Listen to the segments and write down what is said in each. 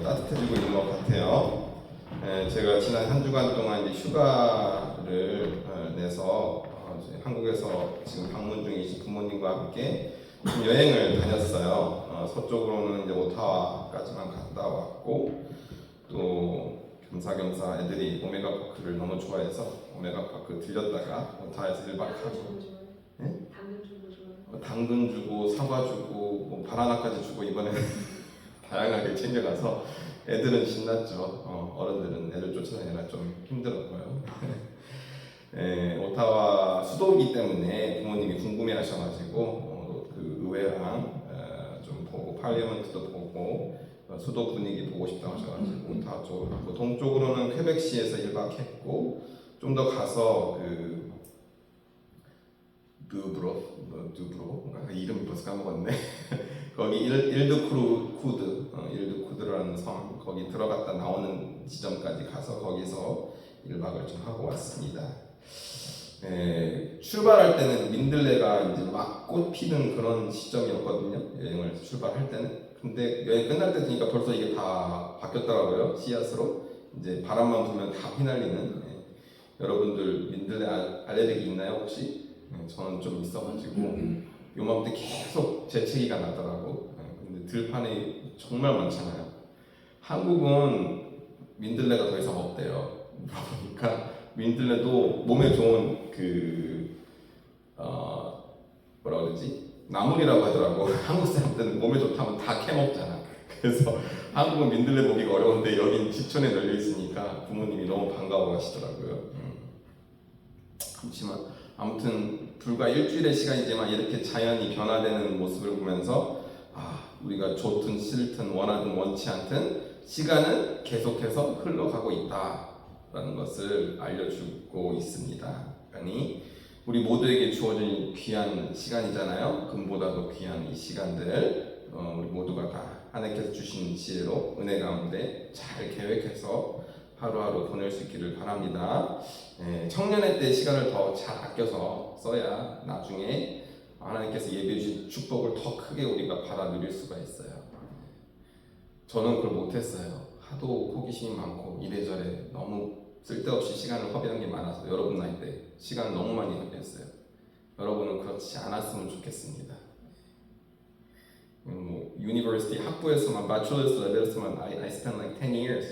따뜻해지고 있는 것 같아요. 제가 지난 한 주간 동안 이제 휴가를 내서 한국에서 지금 방문 중이신 부모님과 함께 좀 여행을 다녔어요. 서쪽으로는 이제 오타와까지만 갔다 왔고, 또 겸사겸사 애들이 오메가 파크를 너무 좋아해서 오메가 파크 들렸다가 오타와에서 1박 하고, 네? 당근 주고 사과 주고 뭐 바나나까지 주고 이번에 다양하게 챙겨가서 애들은 신났죠. 어른들은 애들 쫓아다니느라 좀 힘들었고요. 오타와 수도이기 때문에 부모님이 궁금해하셔가지고 그 의회랑 좀 보고 팔리먼트도 보고 수도 분위기 보고 싶다고 하셔가지고 오타와 쪽으로 가고, 동쪽으로는 퀘벡시에서 1박 했고, 좀 더 가서 그 두브로 이름 벌써 까먹었네. 거기 일드쿠드라는 섬, 거기 들어갔다 나오는 지점까지 가서 거기서 1박을 좀 하고 왔습니다. 출발할 때는 민들레가 이제 막 꽃 피는 그런 시점이었거든요. 여행을 출발할 때는. 근데 여행 끝날 때 되니까 벌써 이게 다 바뀌었더라고요. 씨앗으로 이제 바람만 불면 다 휘날리는. 여러분들 민들레 알레르기 있나요 혹시? 저는 좀 있어가지고 요맘때 계속 재채기가 나더라고. 근데 들판이 정말 많잖아요. 한국은 민들레가 더 이상 없대요. 그러니까 민들레도 몸에 좋은 뭐라 그러지? 나물이라고 하더라고. 한국 사람들은 몸에 좋다면 다 캐먹잖아. 그래서 한국은 민들레 보기가 어려운데 여긴 지천에 널려 있으니까 부모님이 너무 반가워하시더라고요. 그렇지만 아무튼 불과 일주일의 시간이지만 이렇게 자연이 변화되는 모습을 보면서 우리가 좋든 싫든 원하든 원치 않든 시간은 계속해서 흘러가고 있다라는 것을 알려주고 있습니다. 그러니 우리 모두에게 주어진 귀한 시간이잖아요. 금보다도 귀한 이 시간들 우리 모두가 다 하나님께서 주신 지혜로 은혜 가운데 잘 계획해서 하루하루 보낼 수 있기를 바랍니다. 청년의 때 시간을 더 잘 아껴서 써야 나중에 하나님께서 예비해 주신 축복을 더 크게 우리가 받아 누릴 수가 있어요. 저는 그걸 못했어요. 하도 호기심이 많고 이래저래 너무 쓸데없이 시간을 허비한 게 많아서 여러분 나이 때 시간을 너무 많이 허비했어요. 여러분은 그렇지 않았으면 좋겠습니다. 유니버시티 학부에서만 bachelor's 레벨에서만 I spent like 10 years.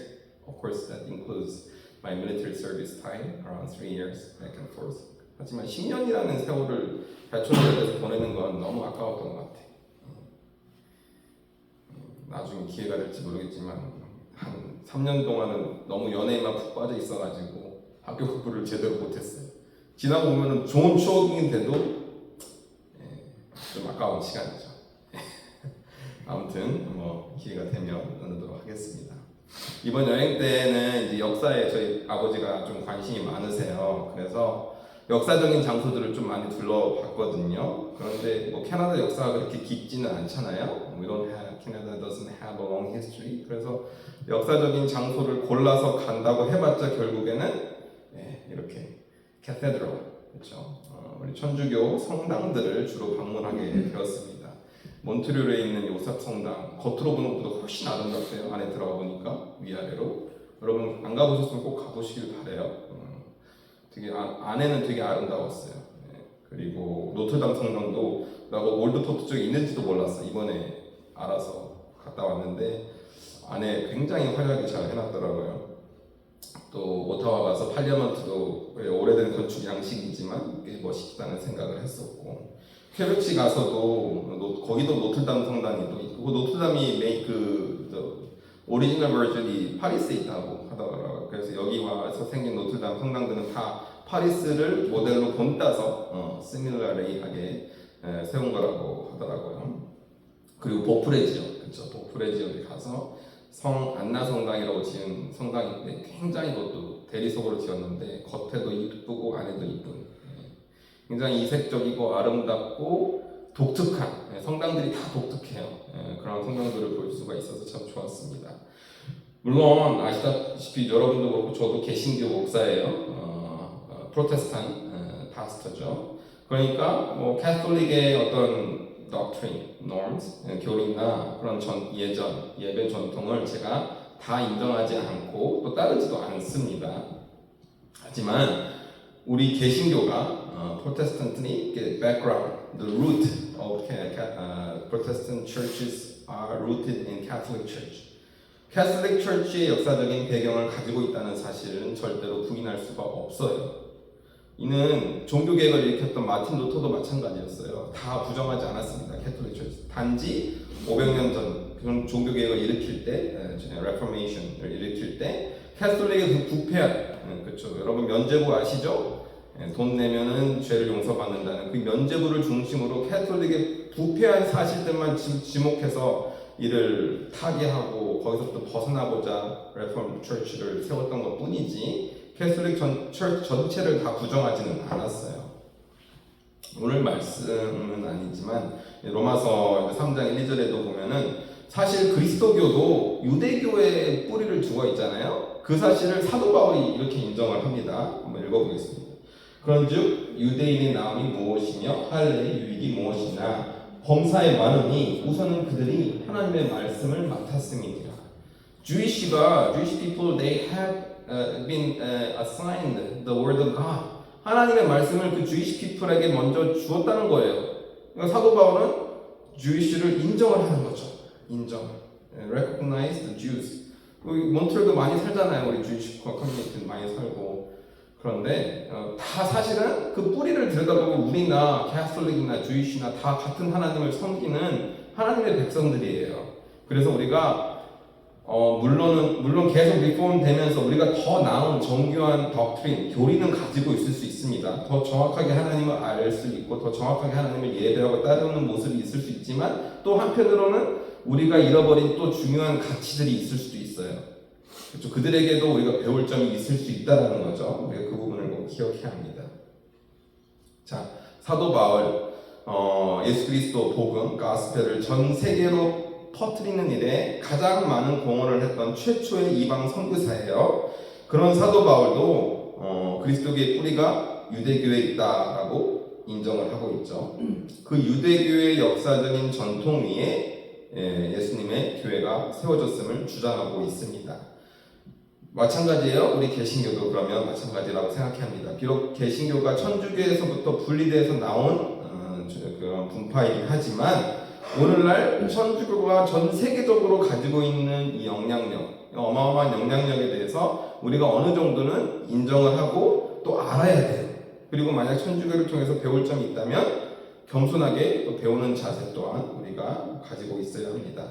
Of course, that includes my military service time, around 3 years back and forth. 하지만 10년이라는 세월을 배철로에서 보내는 건 너무 아까웠던 것 같아. 나중에 기회가 될지 모르겠지만 한 3년 동안은 너무 연애에만 푹 빠져 있어가지고 학교 공부를 제대로 못했어요. 지나고 보면은 좋은 추억인데도 좀 아까운 시간이죠. 아무튼 기회가 되면 나누도록 하겠습니다. 이번 여행 때는 이제 역사에 저희 아버지가 좀 관심이 많으세요. 그래서 역사적인 장소들을 좀 많이 둘러봤거든요. 그런데 캐나다 역사가 그렇게 깊지는 않잖아요. Canada doesn't have a long history. 그래서 역사적인 장소를 골라서 간다고 해봤자 결국에는 이렇게 cathedral, 그렇죠? 우리 천주교 성당들을 주로 방문하게 되었습니다. 몬트리올에 있는 요셉 성당, 겉으로 보는 것보다 훨씬 아름답대요. 안에 들어가 보니까 위아래로. 여러분 안 가보셨으면 꼭 가보시길 바래요. 되게 안에는 되게 아름다웠어요. 그리고 노트담 성당도 나 올드포트 쪽에 있는지도 몰랐어. 이번에 알아서 갔다 왔는데 안에 굉장히 화려하게 잘 해놨더라고요. 또 오타와 가서 팔리먼트도 오래된 건축 양식이지만 꽤 멋있다는 생각을 했었고, 퀘벡시 가서도 거기도 노트담 성당이 또 있고, 노트담이 오리지널 버전이 파리스에 있다고 하더라고요. 그래서 여기 와서 생긴 노트담 성당들은 다 파리스를 모델로 본따서 시밀러리하게 세운 거라고 하더라고요. 그리고 보프레지오, 그렇죠? 보프레지오에 가서 성 안나 성당이라고 지은 성당인데 굉장히 그것도 대리석으로 지었는데 겉에도 이쁘고 안에도 이쁜, 굉장히 이색적이고 아름답고 독특한, 성당들이 다 독특해요. 그런 성당들을 볼 수가 있어서 참 좋았습니다. 물론 아시다시피 여러분도 그렇고 저도 개신교 목사예요. 프로테스탄 파스터죠. 그러니까 캐톨릭의 어떤 doctrine, norms, 교리나 그런 예전 예배 전통을 제가 다 인정하지 않고 또 따르지도 않습니다. 하지만 우리 개신교가 Protestantly background, the root of Protestant churches are rooted in Catholic Church. Catholic Church의 역사적인 배경을 가지고 있다는 사실은 절대로 부인할 수가 없어요. 이는 종교개혁을 일으켰던 마틴 루터도 마찬가지였어요. 다 부정하지 않았습니다. 캐톨릭 처치. 단지 500년 전 그런 종교개혁을 일으킬 때, 레포메이션을 일으킬 때 캐톨릭의 그 부패한, 그렇죠. 여러분 면죄부 아시죠? 돈 내면은 죄를 용서받는다는 그 면죄부를 중심으로 캐톨릭의 부패한 사실들만 지목해서 이를 타개하고 거기서부터 벗어나고자 레폼 처치를 세웠던 것 뿐이지 캐톨릭 처치 전체를 다 부정하지는 않았어요. 오늘 말씀은 아니지만 로마서 3장 1, 2절에도 보면은 사실 그리스도교도 유대교의 뿌리를 두고 있잖아요. 그 사실을 사도 바울이 이렇게 인정을 합니다. 한번 읽어보겠습니다. 그런즉 유대인의 나음이 무엇이며 할례의 유익이 무엇이냐 범사에 많으니 우선은 그들이 하나님의 말씀을 맡았음이니라. Jewish people, they have been assigned the word of God. 하나님의 말씀을 그 Jewish people에게 먼저 주었다는 거예요. 그러니까 사도 바울은 Jewish를 인정을 하는 거죠. Recognize the Jews. 몬트리올도 많이 살잖아요. 우리 Jewish 커뮤니티 많이 살고. 그런데 다 사실은 그 뿌리를 들여다보면 우리나 캐톨릭이나 주이시나 다 같은 하나님을 섬기는 하나님의 백성들이에요. 그래서 우리가 물론 계속 리폼 되면서 우리가 더 나은 정교한 덕트린, 교리는 가지고 있을 수 있습니다. 더 정확하게 하나님을 알 수 있고 더 정확하게 하나님을 예배하고 따르는 모습이 있을 수 있지만 또 한편으로는 우리가 잃어버린 또 중요한 가치들이 있을 수도 있어요. 그렇죠? 그들에게도 우리가 배울 점이 있을 수 있다는 거죠. 우리가 그 부분을 꼭 기억해야 합니다. 자, 사도 바울 예수 그리스도 복음, 가스펠을 전 세계로 퍼뜨리는 일에 가장 많은 공헌을 했던 최초의 이방 선교사예요. 그런 사도 바울도 그리스도교의 뿌리가 유대교에 있다라고 인정을 하고 있죠. 그 유대교의 역사적인 전통 위에 예수님의 교회가 세워졌음을 주장하고 있습니다. 마찬가지예요. 우리 개신교도 그러면 마찬가지라고 생각해야 합니다. 비록 개신교가 천주교에서부터 분리돼서 나온 그런 분파이긴 하지만 오늘날 천주교가 전 세계적으로 가지고 있는 이 영향력, 어마어마한 영향력에 대해서 우리가 어느 정도는 인정을 하고 또 알아야 돼요. 그리고 만약 천주교를 통해서 배울 점이 있다면 겸손하게 또 배우는 자세 또한 우리가 가지고 있어야 합니다.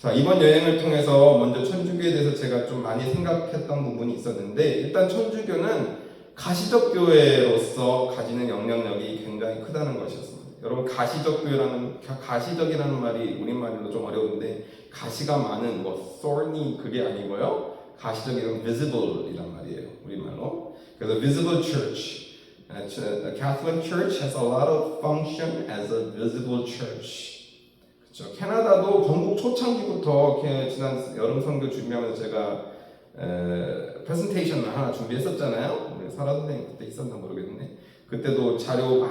자, 이번 여행을 통해서 먼저 천주교에 대해서 제가 좀 많이 생각했던 부분이 있었는데 일단 천주교는 가시적 교회로서 가지는 영향력이 굉장히 크다는 것이었습니다. 여러분 가시적이라는 말이 우리말로 좀 어려운데 가시가 많은 thorny 그게 아니고요. 가시적이란 visible이란 말이에요. 우리말로. 그래서 visible church. The Catholic Church has a lot of function as a visible church. 그렇죠. 캐나다도 건국 초창기부터 지난 여름 선교 준비하면서 제가 프레젠테이션을 하나 준비했었잖아요. 우리 사라 선생님 그때 있었나 모르겠는데 그때도 자료 막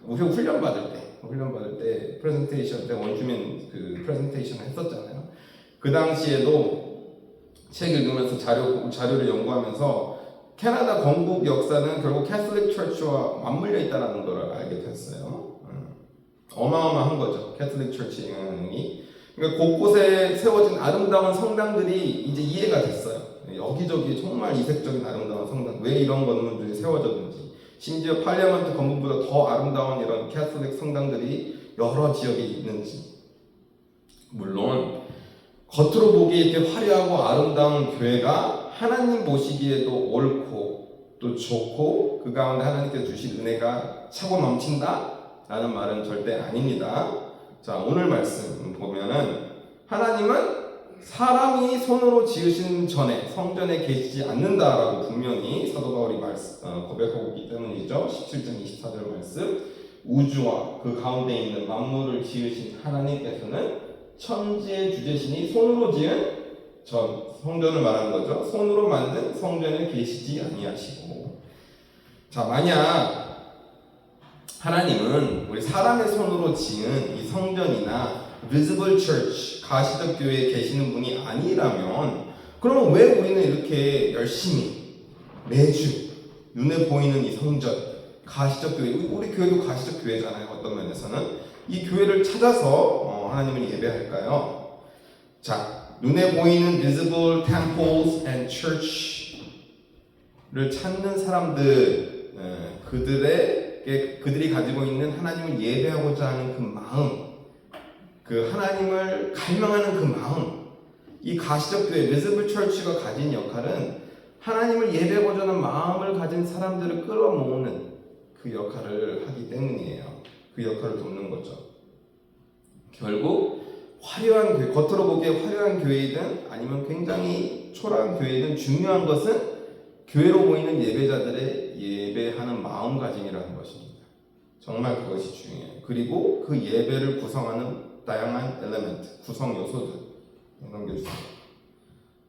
우리 훈련 받을 때 프레젠테이션 때 원주민 그 프레젠테이션을 했었잖아요. 그 당시에도 책 읽으면서 자료를 연구하면서 캐나다 건국 역사는 결국 캐톨릭 처치와 맞물려 있다는 걸 알게 됐어요. 어마어마한 거죠. 캐톨릭 처치의 영향이. 그러니까 곳곳에 세워진 아름다운 성당들이 이제 이해가 됐어요. 여기저기 정말 이색적인 아름다운 성당. 왜 이런 건물들이 세워졌는지. 심지어 팔리아먼트 건물보다 더 아름다운 이런 캐톨릭 성당들이 여러 지역에 있는지. 물론 겉으로 보기에 이렇게 화려하고 아름다운 교회가 하나님 보시기에도 옳고 또 좋고 그 가운데 하나님께서 주신 은혜가 차고 넘친다? 라는 말은 절대 아닙니다. 자, 오늘 말씀 보면은 하나님은 사람이 손으로 지으신 전에 성전에 계시지 않는다라고 분명히 사도 바울이 고백하고 있기 때문이죠. 17장 24절 말씀. 우주와 그 가운데 있는 만물을 지으신 하나님께서는 천지의 주제신이 손으로 지은 성전을 말하는 거죠. 손으로 만든 성전에 계시지 아니하시고. 자, 만약 하나님은 우리 사람의 손으로 지은 이 성전이나 visible church, 가시적 교회에 계시는 분이 아니라면 그러면 왜 우리는 이렇게 열심히 매주 눈에 보이는 이 성전, 가시적 교회, 우리 교회도 가시적 교회잖아요. 어떤 면에서는 이 교회를 찾아서 하나님을 예배할까요? 자, 눈에 보이는 visible temples and church를 찾는 사람들, 그들이 가지고 있는 하나님을 예배하고자 하는 그 마음, 그 하나님을 갈망하는 그 마음, 이 가시적 교회, visible church가 가진 역할은 하나님을 예배하고자 하는 마음을 가진 사람들을 끌어모으는 그 역할을 하기 때문이에요. 그 역할을 돕는 거죠. 결국 화려한 교회, 겉으로 보기에 화려한 교회이든 아니면 굉장히 초라한 교회이든 중요한 것은 교회로 보이는 예배자들의 예배하는 마음가짐이라는 것입니다. 정말 그것이 중요해요. 그리고 그 예배를 구성하는 다양한 엘리멘트, 구성 요소들 넘겨주세요.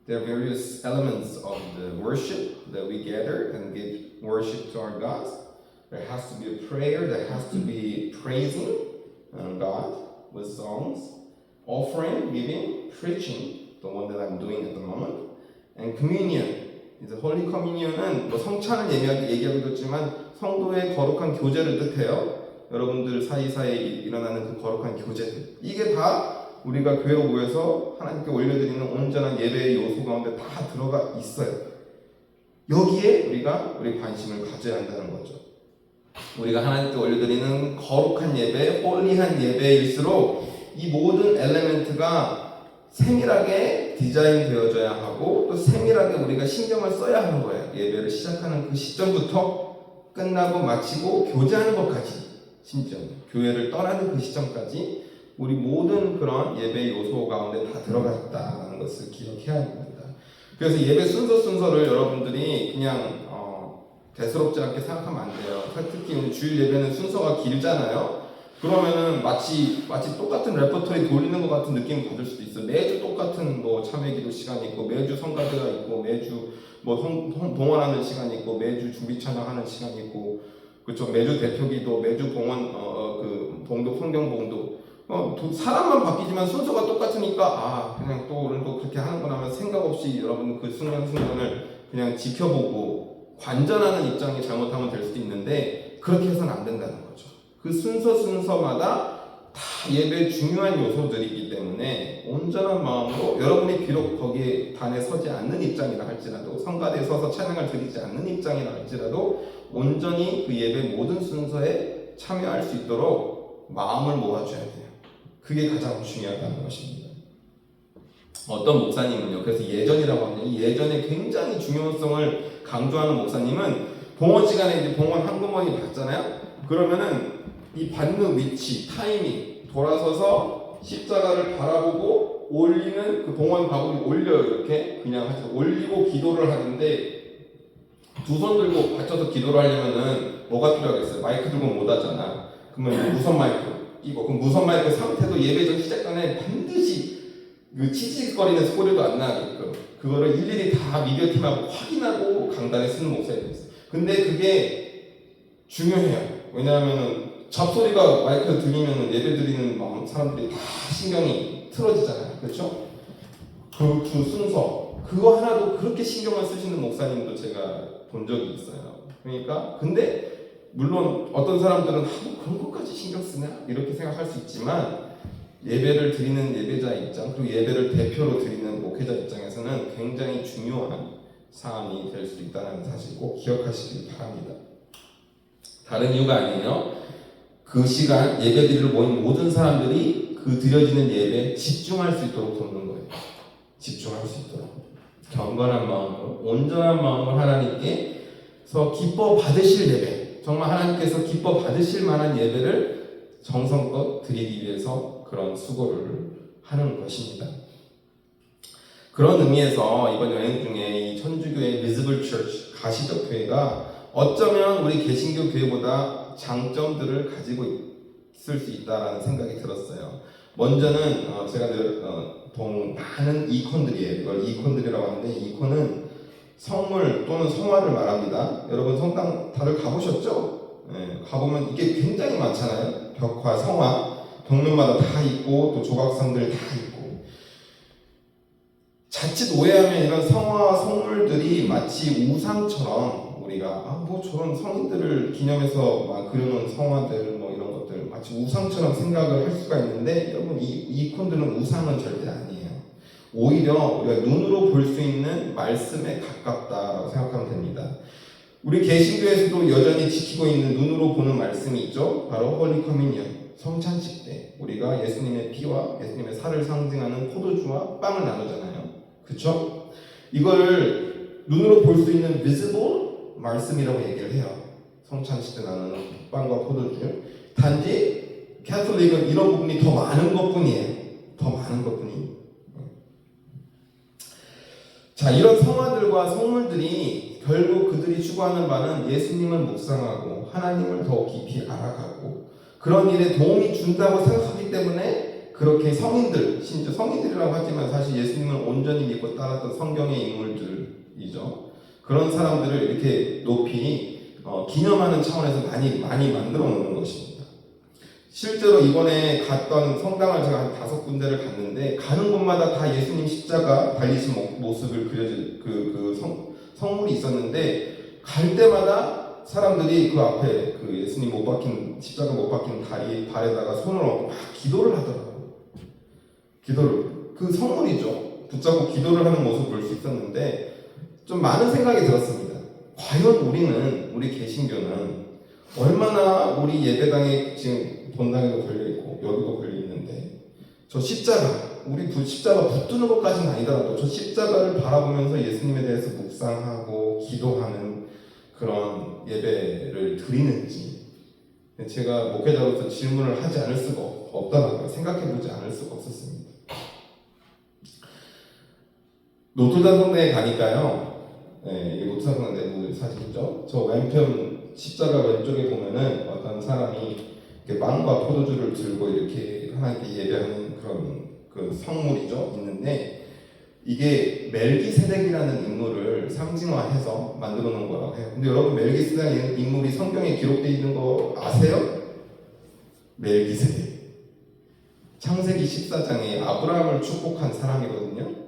There are various elements of the worship that we gather and give worship to our God. There has to be a prayer, there has to be praising God with songs, offering, giving, preaching, the one that I'm doing at the moment, and communion. 이제 홀리 커뮤니언은 뭐 성찬을 얘기하기도 했지만 성도의 거룩한 교제를 뜻해요. 여러분들 사이사이에 일어나는 그 거룩한 교제들. 이게 다 우리가 교회로 모여서 하나님께 올려드리는 온전한 예배의 요소 가운데 다 들어가 있어요. 여기에 우리가 우리 관심을 가져야 한다는 거죠. 우리가 하나님께 올려드리는 거룩한 예배, 홀리한 예배일수록 이 모든 엘레멘트가 세밀하게 디자인 되어져야 하고 또 세밀하게 우리가 신경을 써야 하는 거예요. 예배를 시작하는 그 시점부터 끝나고 마치고 교제하는 것까지, 심지어 교회를 떠나는 그 시점까지 우리 모든 그런 예배 요소 가운데 다 들어가 있다는 것을 기억해야 합니다. 그래서 예배 순서를 여러분들이 그냥 대수롭지 않게 생각하면 안 돼요. 특히 주일 예배는 순서가 길잖아요. 그러면은 마치 똑같은 레퍼토리 돌리는 것 같은 느낌을 받을 수도 있어요. 매주 똑같은 뭐 참회기도 시간이 있고, 매주 성가대가 있고, 매주 뭐 동원하는 시간이 있고, 매주 준비 찬양하는 시간이 있고, 그렇죠. 매주 대표기도, 매주 봉헌 그 봉독 성경 봉독. 사람만 바뀌지만 순서가 똑같으니까 그냥 또 오늘 또 그렇게 하는구나 하면 생각 없이 여러분 그 순간을 그냥 지켜보고 관전하는 입장이 잘못하면 될 수도 있는데 그렇게 해서는 안 된다는 거죠. 그 순서마다 다 예배의 중요한 요소들이기 때문에 온전한 마음으로 여러분이 비록 거기에 단에 서지 않는 입장이라 할지라도 성가대에 서서 찬양을 드리지 않는 입장이라 할지라도 온전히 그 예배 모든 순서에 참여할 수 있도록 마음을 모아줘야 돼요. 그게 가장 중요하다는 것입니다. 어떤 목사님은요, 그래서 예전이라고 하는데 이 예전에 굉장히 중요성을 강조하는 목사님은 봉헌 시간에 이제 봉헌 한꺼번에 받잖아요. 그러면은 이 받는 위치, 타이밍 돌아서서 십자가를 바라보고 올리는 그 봉헌 바구니 올려요. 이렇게 그냥 해서 올리고 기도를 하는데 두 손 들고 받쳐서 기도를 하려면은 뭐가 필요하겠어요? 마이크 들고 못 하잖아. 그러면 무선 마이크 끼고, 그럼 무선 마이크 상태도 예배전 시작 전에 반드시 그 치직거리는 소리도 안 나게끔 그거를 일일이 다 미디어팀하고 확인하고 강단에 쓰는 목사님이 있어요. 근데 그게 중요해요. 왜냐하면 잡소리가 마이크에 들리면 예배 드리는 사람들이 다 신경이 틀어지잖아요. 그렇죠? 그 순서 그거 하나도 그렇게 신경을 쓰시는 목사님도 제가 본 적이 있어요. 그러니까 근데 물론 어떤 사람들은 그런 것까지 신경 쓰냐 이렇게 생각할 수 있지만 예배를 드리는 예배자 입장 그리고 예배를 대표로 드리는 목회자 입장에서는 굉장히 중요한 사안이 될 수 있다는 사실 꼭 기억하시길 바랍니다. 다른 이유가 아니에요. 그 시간 예배드리러 모인 모든 사람들이 그 드려지는 예배에 집중할 수 있도록 돕는 거예요. 집중할 수 있도록 경건한 마음으로 온전한 마음으로 하나님께서 기뻐 받으실 예배 정말 하나님께서 기뻐 받으실 만한 예배를 정성껏 드리기 위해서 그런 수고를 하는 것입니다. 그런 의미에서 이번 여행 중에 이 천주교의 Visible Church 가시적 교회가 어쩌면 우리 개신교 교회보다 장점들을 가지고 있을 수 있다라는 생각이 들었어요. 먼저는 제가 늘 많은 이콘들이에요. 이걸 이콘들이라고 하는데 이콘은 성물 또는 성화를 말합니다. 여러분 성당 다들 가보셨죠? 가보면 이게 굉장히 많잖아요. 벽화, 성화, 벽면마다 다 있고 또 조각상들 다 있고. 자칫 오해하면 이런 성화와 성물들이 마치 우상처럼 우리가 뭐 저런 성인들을 기념해서 막 그려놓은 성화들 뭐 이런 것들 마치 우상처럼 생각을 할 수가 있는데, 여러분 이 이콘들은 우상은 절대 아니에요. 오히려 우리가 눈으로 볼 수 있는 말씀에 가깝다라고 생각하면 됩니다. 우리 개신교에서도 여전히 지키고 있는 눈으로 보는 말씀이 있죠. 바로 홀리 커뮤니언, 성찬식 때 우리가 예수님의 피와 예수님의 살을 상징하는 포도주와 빵을 나누잖아요. 그쵸? 이거를 눈으로 볼 수 있는 visible 말씀이라고 얘기를 해요. 성찬식 때 나누는 빵과 포도주. 단지 캐톨릭은 이런 부분이 더 많은 것뿐이에요. 더 많은 것뿐이에요. 자, 이런 성화들과 성물들이 결국 그들이 추구하는 바는 예수님을 묵상하고 하나님을 더 깊이 알아가고 그런 일에 도움이 준다고 생각하기 때문에 그렇게 성인들, 심지어 성인들이라고 하지만 사실 예수님을 온전히 믿고 따랐던 성경의 인물들이죠. 그런 사람들을 이렇게 높이 기념하는 차원에서 많이 만들어 놓는 것입니다. 실제로 이번에 갔던 성당을 제가 한 5군데를 갔는데 가는 곳마다 다 예수님 십자가 달리신 모습을 그려진 성물이 있었는데, 갈 때마다 사람들이 그 앞에 그 예수님 못 박힌 십자가 못 박힌 다리 발에다가 손을 얹고 막 기도를 하더라고요. 기도를, 그 성물이죠. 붙잡고 기도를 하는 모습을 볼 수 있었는데 좀 많은 생각이 들었습니다. 과연 우리 개신교는 얼마나 우리 예배당에 지금 본당에도 걸려있고 여기도 걸려있는데 저 십자가, 우리 십자가 붙드는 것까지는 아니더라도 저 십자가를 바라보면서 예수님에 대해서 묵상하고 기도하는 그런 예배를 드리는지 제가 목회자로서 질문을 하지 않을 수가 없더라고요. 생각해보지 않을 수가 없었습니다. 노토단 성당에 가니까요, 이게 노토단 성당 내부 사진이죠. 저 왼편 십자가 왼쪽에 보면은 어떤 사람이 이렇게 빵과 포도주를 들고 이렇게 하나님께 예배하는 그런 그 성물이죠. 있는데 이게 멜기세덱이라는 인물을 상징화해서 만들어 놓은 거라고 해요. 근데 여러분 멜기세덱 인물이 성경에 기록되어 있는 거 아세요? 멜기세덱. 창세기 14장에 아브라함을 축복한 사람이거든요.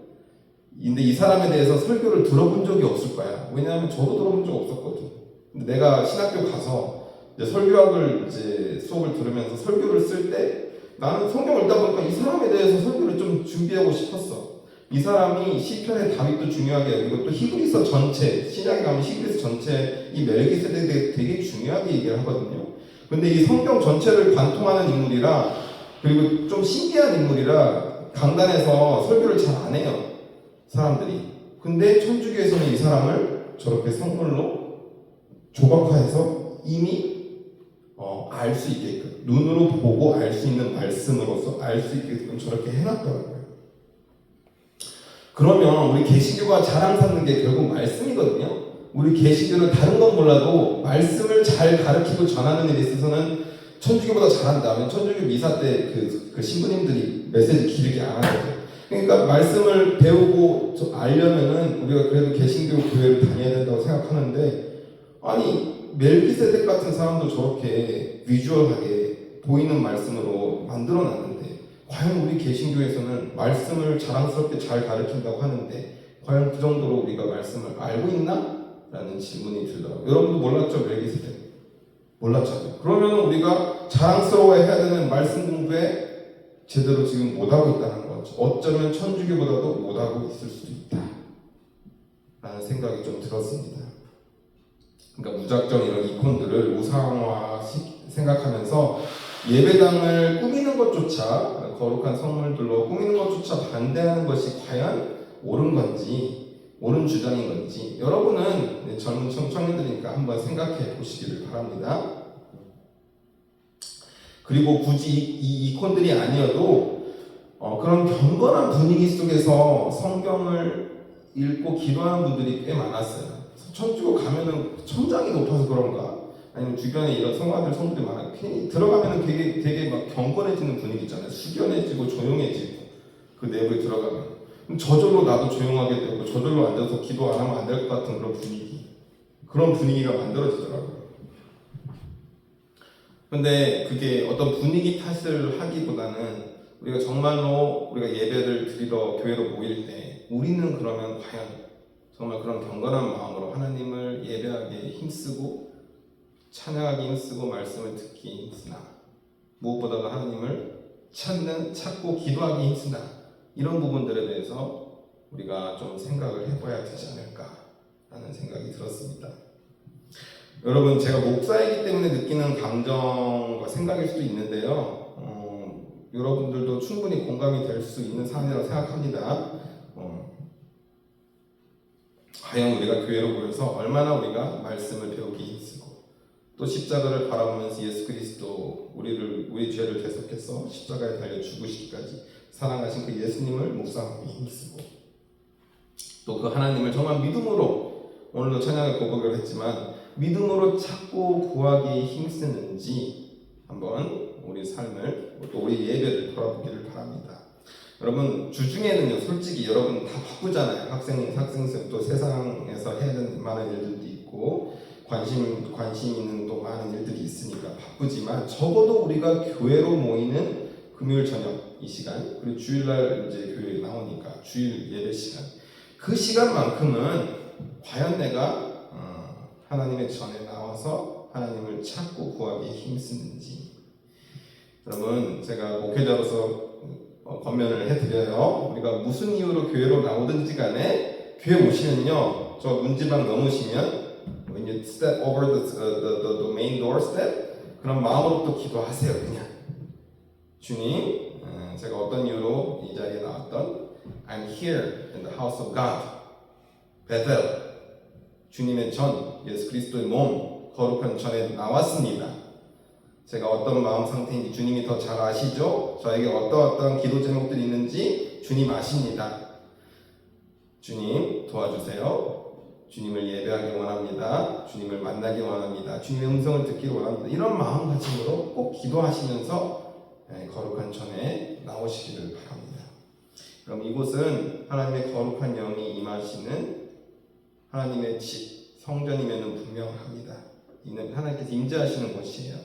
근데 이 사람에 대해서 설교를 들어본 적이 없을 거야. 왜냐하면 저도 들어본 적 없었거든. 근데 내가 신학교 가서 이제 설교학을 이제 수업을 들으면서 설교를 쓸 때 나는 성경을 읽다 보니까 이 사람에 대해서 설교를 좀 준비하고 싶었어. 이 사람이 시편의 다윗도 중요하게 여기고 또 히브리서 전체, 신약에 가면 히브리서 전체 이 멜기세덱에 되게 중요하게 얘기를 하거든요. 근데 이 성경 전체를 관통하는 인물이라, 그리고 좀 신기한 인물이라 강단에서 설교를 잘 안 해요, 사람들이. 근데 천주교에서는 이 사람을 저렇게 성물로 조각화해서 이미 알 수 있게끔, 눈으로 보고 알 수 있는 말씀으로서 알 수 있게끔 저렇게 해놨더라고요. 그러면 우리 개신교가 자랑 삼는 게 결국 말씀이거든요. 우리 개신교는 다른 건 몰라도 말씀을 잘 가르치고 전하는 일에 있어서는 천주교보다 잘한다면 천주교 미사 때 그 신부님들이 메시지 길게 안 하거든요. 그러니까 말씀을 배우고 알려면은 우리가 그래도 개신교 교회를 다녀야 된다고 생각하는데, 아니 멜기세덱 같은 사람도 저렇게 비주얼하게 보이는 말씀으로 만들어놨는데 과연 우리 개신교에서는 말씀을 자랑스럽게 잘 가르친다고 하는데 과연 그 정도로 우리가 말씀을 알고 있나? 라는 질문이 들더라고요. 여러분도 몰랐죠? 멜기세덱 몰랐잖아요. 그러면 우리가 자랑스러워해야 되는 말씀 공부에 제대로 지금 못하고 있다는 거죠. 어쩌면 천주교보다도 못하고 있을 수도 있다 라는 생각이 좀 들었습니다. 그러니까 무작정 이런 이콘들을 우상화 생각하면서 예배당을 꾸미는 것조차, 거룩한 성물들로 꾸미는 것조차 반대하는 것이 과연 옳은 건지, 옳은 주장인 건지 여러분은 젊은 청년들이니까 한번 생각해 보시기를 바랍니다. 그리고 굳이 이 이콘들이 아니어도 그런 경건한 분위기 속에서 성경을 읽고 기도하는 분들이 꽤 많았어요. 천주교 가면은 천장이 높아서 그런가, 아니면 주변에 이런 성화들 성들이 많아요. 들어가면은 되게 막 경건해지는 분위기 있잖아요. 숙연해지고 조용해지고 그 내부에 들어가면 저절로 나도 조용하게 되고 저절로 앉아서 기도 안 하면 안 될 것 같은 그런 분위기가 만들어지더라고요. 근데 그게 어떤 분위기 탓을 하기보다는 우리가 정말로 우리가 예배를 드리러 교회로 모일 때 우리는 그러면 과연 정말 그런 경건한 마음으로 하나님을 예배하기에 힘쓰고 찬양하기 힘쓰고 말씀을 듣기 힘쓰나 무엇보다도 하나님을 찾고 기도하기 힘쓰나 이런 부분들에 대해서 우리가 좀 생각을 해봐야 되지 않을까라는 생각이 들었습니다. 여러분, 제가 목사이기 때문에 느끼는 감정과 생각일 수도 있는데요. 여러분들도 충분히 공감이 될 수 있는 사안이라고 생각합니다. 과연 우리가 교회로 모여서 얼마나 우리가 말씀을 배우기 힘쓰고 또 십자가를 바라보면서 예수 그리스도 우리 죄를 대속해서 십자가에 달려 죽으시기까지 사랑하신 그 예수님을 묵상하기 힘쓰고 또 그 하나님을 정말 믿음으로 오늘도 찬양을 고백을 했지만 믿음으로 찾고 구하기 힘쓰는지 한번 우리 삶을 또 우리 예배를 돌아보기를 바랍니다. 여러분 주중에는요 솔직히 여러분 다 바쁘잖아요. 학생생 또 세상에서 해야 되는 많은 일들도 있고 관심 있는 또 많은 일들이 있으니까 바쁘지만 적어도 우리가 교회로 모이는 금요일 저녁 이 시간 그리고 주일날 이제 교회에 나오니까 주일 예배 시간 그 시간만큼은 과연 내가 하나님의 전에 나와서 하나님을 찾고 구하기에 힘쓰는지 여러분 제가 목회자로서 권면을 해드려요. 우리가 무슨 이유로 교회로 나오든지 간에 교회 오시면요 저 문지방 넘으시면 when you step over the main doorstep 그런 마음으로 또 기도하세요. 그냥 주님 제가 어떤 이유로 이 자리에 나왔던 I'm here in the house of God 베델 주님의 전 예수 그리스도의 몸 거룩한 전에 나왔습니다. 제가 어떤 마음 상태인지 주님이 더 잘 아시죠? 저에게 어떤 기도 제목들이 있는지 주님 아십니다. 주님 도와주세요. 주님을 예배하기 원합니다. 주님을 만나기 원합니다. 주님의 음성을 듣기를 원합니다. 이런 마음가짐으로 꼭 기도하시면서 거룩한 전에 나오시기를 바랍니다. 그럼 이곳은 하나님의 거룩한 영이 임하시는 하나님의 집, 성전임에는 분명합니다. 이는 하나님께서 임재하시는 곳이에요.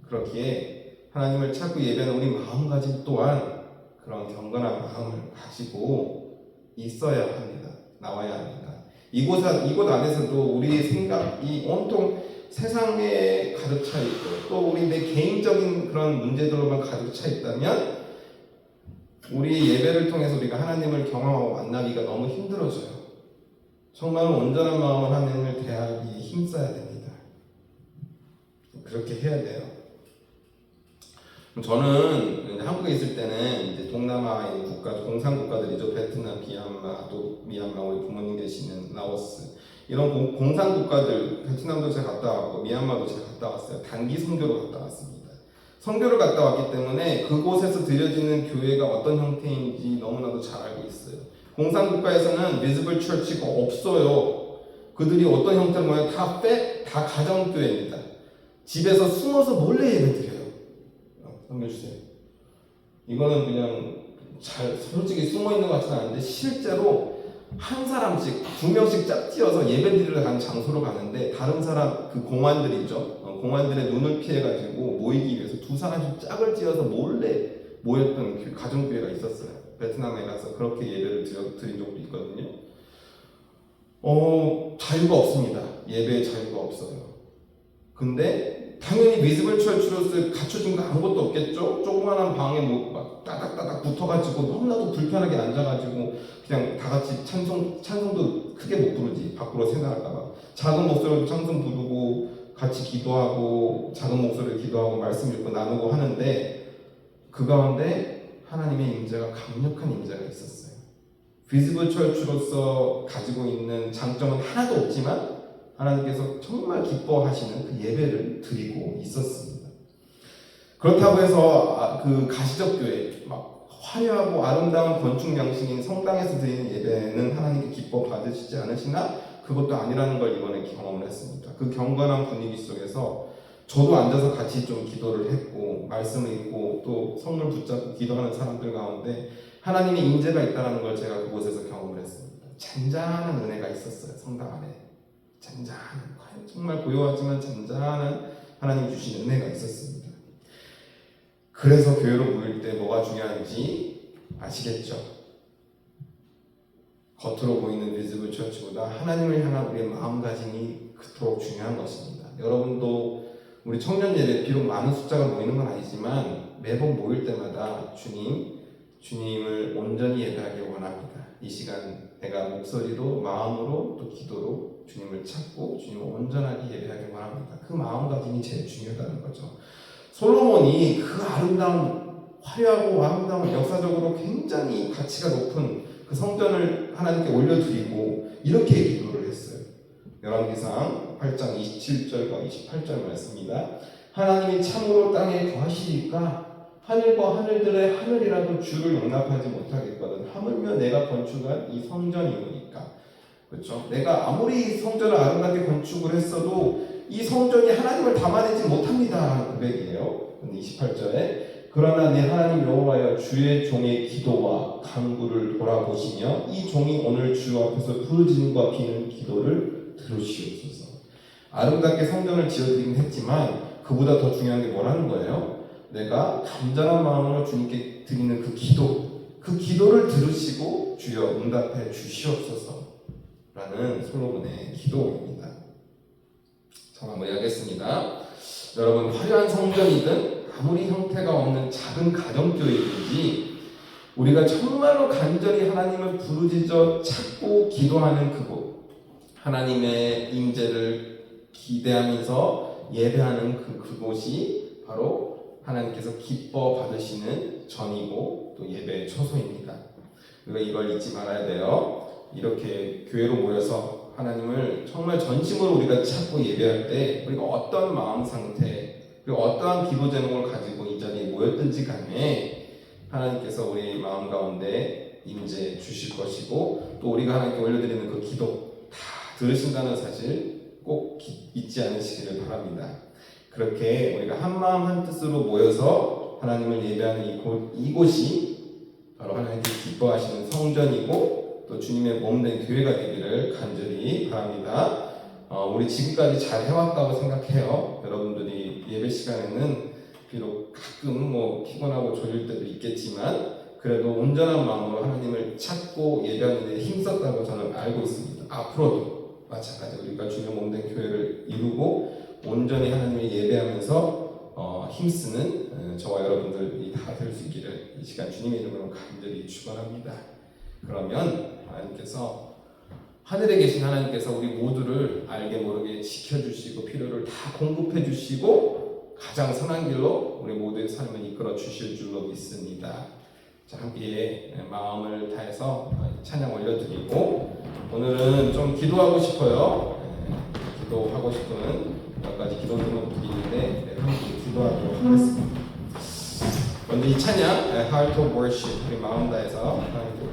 그렇기에 하나님을 찾고 예배하는 우리 마음가짐 또한 그런 경건한 마음을 가지고 있어야 합니다. 나와야 합니다. 이곳 안에서도 우리의 생각이 온통 세상에 가득 차 있고 또 우리 내 개인적인 그런 문제들로만 가득 차 있다면 우리 예배를 통해서 우리가 하나님을 경험하고 만나기가 너무 힘들어져요. 정말 온전한 마음으로 하나님을 대하기에 힘써야 됩니다. 그렇게 해야 돼요. 저는 한국에 있을 때는 이제 동남아의 국가, 공산 국가들이죠. 베트남, 미얀마, 또 미얀마 우리 부모님 계시는 라오스 이런 공산 국가들, 베트남도 제가 갔다 왔고 미얀마도 제가 갔다 왔어요. 단기 선교로 갔다 왔습니다. 선교를 갔다 왔기 때문에 그곳에서 드려지는 교회가 어떤 형태인지 너무나도 잘 알고 있어요. 공산 국가에서는 visible church가 없어요. 그들이 어떤 형태로 모여요? 다 가정교회입니다. 집에서 숨어서 몰래 예배드려요. 넘겨주세요. 이거는 그냥 솔직히 숨어있는 것 같지는 않은데 실제로 한 사람씩 2명씩 짝지어서 예배드리러 가는 장소로 가는데 다른 사람 그 공안들이죠. 공안들의 눈을 피해가지고 모이기 위해서 2사람씩 짝을 지어서 몰래 모였던 가정교회가 있었어요. 베트남에 가서 그렇게 예배를 드린 적도 있거든요. 자유가 없습니다. 예배에 자유가 없어요. 근데 당연히 미즈블 철출로서 갖춰진 거 아무것도 없겠죠. 조그만한 방에 막 따닥따닥 붙어가지고 너무나도 불편하게 앉아가지고 그냥 다 같이 찬송도 크게 못 부르지. 밖으로 새나갈까봐 작은 목소리로 찬송 부르고 같이 기도하고 작은 목소리로 기도하고 말씀 읽고 나누고 하는데 그 가운데 하나님의 임재가 강력한 임재가 있었어요. 비즈블 철출로서 가지고 있는 장점은 하나도 없지만 하나님께서 정말 기뻐하시는 그 예배를 드리고 있었습니다. 그렇다고 해서 그 가시적 교회 막 화려하고 아름다운 건축 양식인 성당에서 드리는 예배는 하나님께 기뻐 받으시지 않으시나 그것도 아니라는 걸 이번에 경험을 했습니다. 그 경건한 분위기 속에서 저도 앉아서 같이 좀 기도를 했고 말씀을 읽고 또 성을 붙잡고 기도하는 사람들 가운데 하나님의 임재가 있다는 걸 제가 그곳에서 경험을 했습니다. 잔잔한 은혜가 있었어요. 성당 안에 잔잔한 정말 고요하지만 잔잔한 하나님 주신 은혜가 있었습니다. 그래서 교회로 모일 때 뭐가 중요한지 아시겠죠? 겉으로 보이는 비즈블 처치보다 하나님을 향한 우리의 마음가짐이 그토록 중요한 것입니다. 여러분도 우리 청년 예배 비록 많은 숫자가 모이는 건 아니지만 매번 모일 때마다 주님을 온전히 예배하기 원합니다. 이 시간 내가 목소리로 마음으로 또 기도로 주님을 찾고 주님을 온전하게 예배하기 원합니다. 그 마음가짐이 제일 중요하다는 거죠. 솔로몬이 그 아름다운 화려하고 아름다운 역사적으로 굉장히 가치가 높은 그 성전을 하나님께 올려드리고 이렇게 기도를 했어요. 열왕기상 8장 27절과 28절 말씀입니다. 하나님이 참으로 땅에 거하시니까 하늘과 하늘들의 하늘이라도 주를 용납하지 못하겠거든. 하물며 내가 건축한 이 성전이오니까. 그렇죠? 내가 아무리 성전을 아름답게 건축을 했어도 이 성전이 하나님을 담아내지 못합니다 하는 고백이에요. 28절에 그러나 내 하나님 여호와여 주의 종의 기도와 간구를 돌아보시며 이 종이 오늘 주 앞에서 부르짖음과 비는 기도를 들으시옵소서. 아름답게 성전을 지어드리긴 했지만 그보다 더 중요한 게 뭐라는 거예요? 내가 간절한 마음으로 주님께 드리는 그 기도를 들으시고 주여 응답해 주시옵소서 라는 솔로몬의 기도입니다. 자, 마무리하겠습니다. 여러분, 화려한 성전이든 아무리 형태가 없는 작은 가정교회이든지 우리가 정말로 간절히 하나님을 부르짖어 찾고 기도하는 그곳, 하나님의 임재를 기대하면서 예배하는 그곳이 바로 하나님께서 기뻐 받으시는 전이고 또 예배의 처소입니다. 우리가 이걸 잊지 말아야 돼요. 이렇게 교회로 모여서 하나님을 정말 전심으로 우리가 찾고 예배할 때 우리가 어떤 마음 상태 그리고 어떠한 기도 제목을 가지고 이 자리에 모였든지 간에 하나님께서 우리 마음 가운데 임재 주실 것이고 또 우리가 하나님께 올려드리는 그 기도 다 들으신다는 사실 꼭 잊지 않으시기를 바랍니다. 그렇게 우리가 한 마음 한 뜻으로 모여서 하나님을 예배하는 이곳이 바로 하나님께서 기뻐하시는 성전이고 또 주님의 몸된 교회가 되기를 간절히 바랍니다. 우리 지금까지 잘 해왔다고 생각해요. 여러분들이 예배 시간에는 비록 가끔 피곤하고 졸릴 때도 있겠지만 그래도 온전한 마음으로 하나님을 찾고 예배하는 데 힘썼다고 저는 알고 있습니다. 앞으로도 마찬가지 우리가 주님의 몸된 교회를 이루고 온전히 하나님을 예배하면서 힘쓰는 저와 여러분들이 다 될 수 있기를 이 시간 주님의 이름으로 간절히 축원합니다. 그러면 하나님께서 하늘에 계신 하나님께서 우리 모두를 알게 모르게 지켜주시고 필요를 다 공급해 주시고 가장 선한 길로 우리 모두의 삶을 이끌어 주실 줄로 믿습니다. 자, 함께 마음을 다해서 찬양 올려드리고 오늘은 좀 기도하고 싶어요. 기도하고 싶은 몇 가지 기도 제목들이 있는데 함께 기도하도록 하겠습니다. 먼저 이 찬양 Heart of Worship 우리 마음 다해서 하나님께